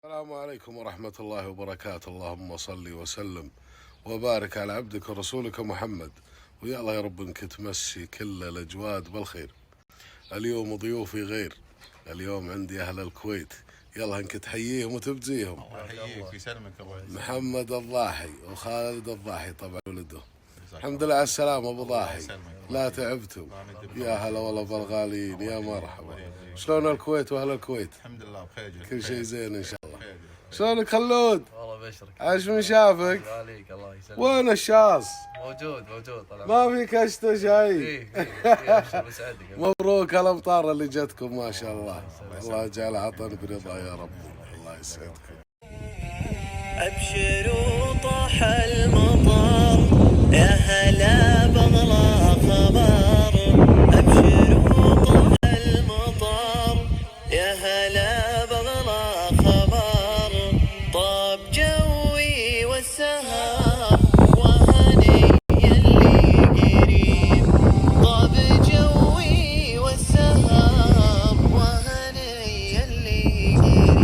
السلام عليكم ورحمة الله وبركاته. اللهم صل وسلم وبارك على عبدك ورسولك محمد. ويا الله يا رب انك تمسي كل الأجواد بالخير. اليوم ضيوفي غير، اليوم عندي أهل الكويت، يلا انك تحييهم وتبزيهم. الله يحييك ويسلمك. الله يسلمك. محمد الضاحي وخالد الضاحي طبعا ولده. الحمد لله على السلامة أبو ضاحي، لا تعبتوا. يا هلا والله بالغالين، يا مرحبا. شلون الكويت وأهل الكويت؟ الحمد لله بخير، كل شيء زين إن شاء الله. شلونك خلود؟ والله بشرك. عاش من شافك؟ عليك الله يسلمك. وين الشاص؟ موجود طلع. ما في كشته شيء. فيه ابشر وسعدك. مبروك الامطار اللي جتكم ما شاء الله. الله يجعل عطن برضا يا رب. الله يسعدكم. ابشروا طاح المطر يا هلا بغلا خبر. ابشروا طاح المطر يا هلا بغلا خبر. طاب جوي والسهر وهني اللي قريب. طاب جوي والسهر وهني اللي قريب.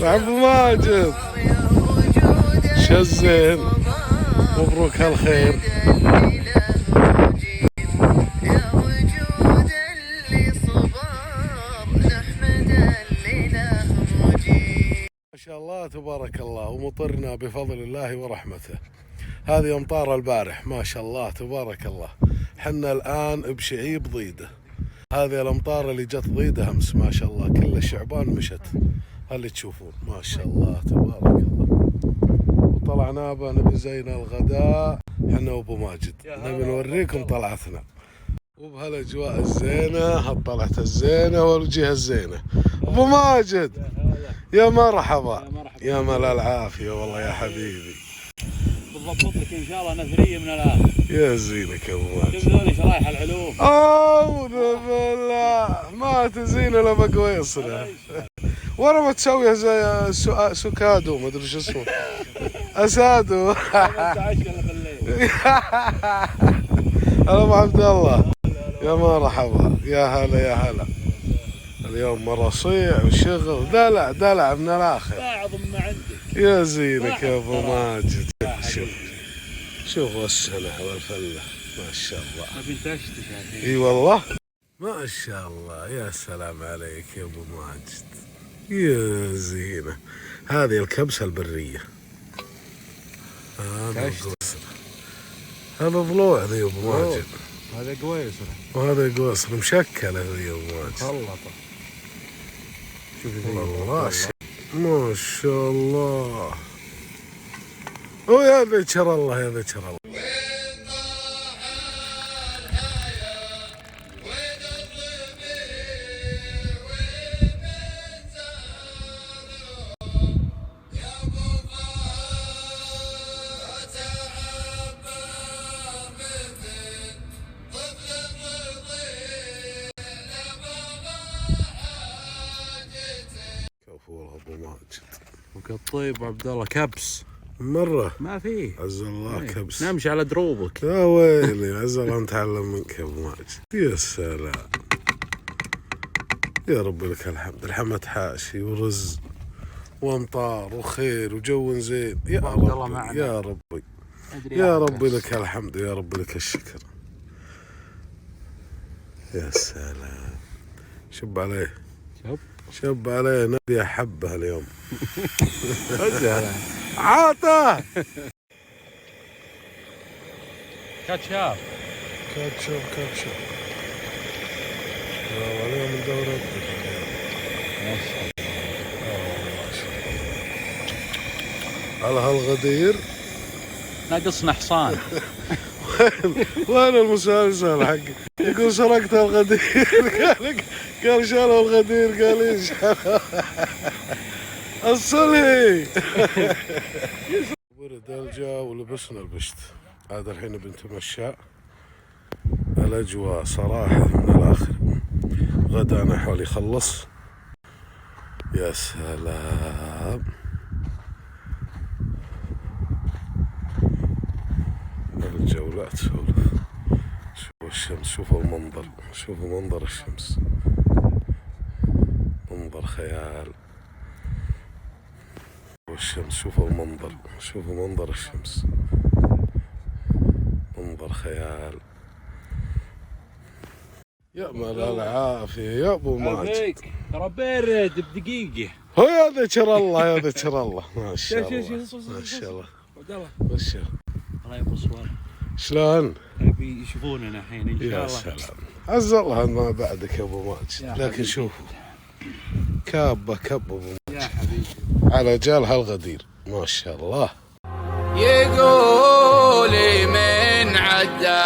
عبد الماجد شزين، مبروك هالخير. ما شاء الله تبارك الله، ومطرنا بفضل الله ورحمته. هذه أمطار البارح ما شاء الله تبارك الله. حنا الآن بشعيب ضيدة. هذه الأمطار اللي جت ضيدة أمس ما شاء الله، كل الشعبان مشت. اللي تشوفون ما شاء الله تبارك الله. وطلعنا نبي زين الغداء حنا وابو ماجد، نبي نوريكم طلعتنا وبهالاجواء الزينه، هالطلعه الزينه والوجهه الزينه. ابو ماجد يا مرحبا، يا مال العافيه والله يا حبيبي. بضبط لك ان شاء الله نثريه من الاخر. يا زينك يا ابو ماجد. شوف ذولي شرايح العلوم. اعوذ بالله ما تزين الا بقويصنا. ورا ما تسوي زي سكادو ما ادري شو اسمه. اسادو. هلا ابو عبد الله يا مرحبا، يا هلا يا هلا. اليوم مرصيع وشغل، دلع من الاخر. اعظم ما عندك. يا زينك يا ابو ماجد. شوف السنة والفله ما شاء الله. ما بنتشتش يعني. اي والله ما شاء الله. يا سلام عليك يا ابو ماجد، يا زينة. هذه الكبسة البرية. هذا ضلوع ذي يا ابو ماجد. هذا قويصر. وهذا قويصر مشكلة ذي يا ابو ماجد. خلطة. والله ما شاء الله. ويا ذكر الله يا ذكر الله. ابو ماجد وكالطيب عبد الله كبس مرة ما فيه. عز الله كبس. نمشي على دروبك. يا ويلي عز الله نتعلم منك يا ابو ماجد. يا سلام. يا رب لك الحمد. الحمد حاشي ورز وامطار وخير وجو زين. يا ربي يا ربي يا رب لك الحمد، يا رب لك الشكر. يا سلام. شب عليه شب عليه. نبي حبه اليوم. عاطه كاتشاب. كاتشب. اليوم الدورة ما شاء الله. على هالغدير ناقصنا حصان. وين المسلسل حق يقول سرقت الغدير. قال شالوا الغدير، قال ايش الصلي. برد الجو ولبسنا البشت. هذا الحين بنتمشى. الاجواء صراحة من الاخر. غدانا حول يخلص. يا سلام. جولات سولف. شوفوا الشمس، شوفوا المنظر، شوفوا منظر الشمس، منظر خيال. شوفوا الشمس، شوفوا المنظر، شوفوا منظر الشمس، منظر خيال. يا مال العافية يا ابو ماجد. ترى بارد بدقيقة. هو يا ذكر الله يا ذكر الله. ما شاء الله ما شاء الله ما شاء الله. الله يبو صور. شلون؟ يبي يشوفوننا الحين ان شاء الله. يا سلام، عز الله ما بعدك يا ابو ماجد. لكن شوفوا كابه كب ابو ماجد يا حبيبي على جالها الغدير ما شاء الله. يقولي من عدى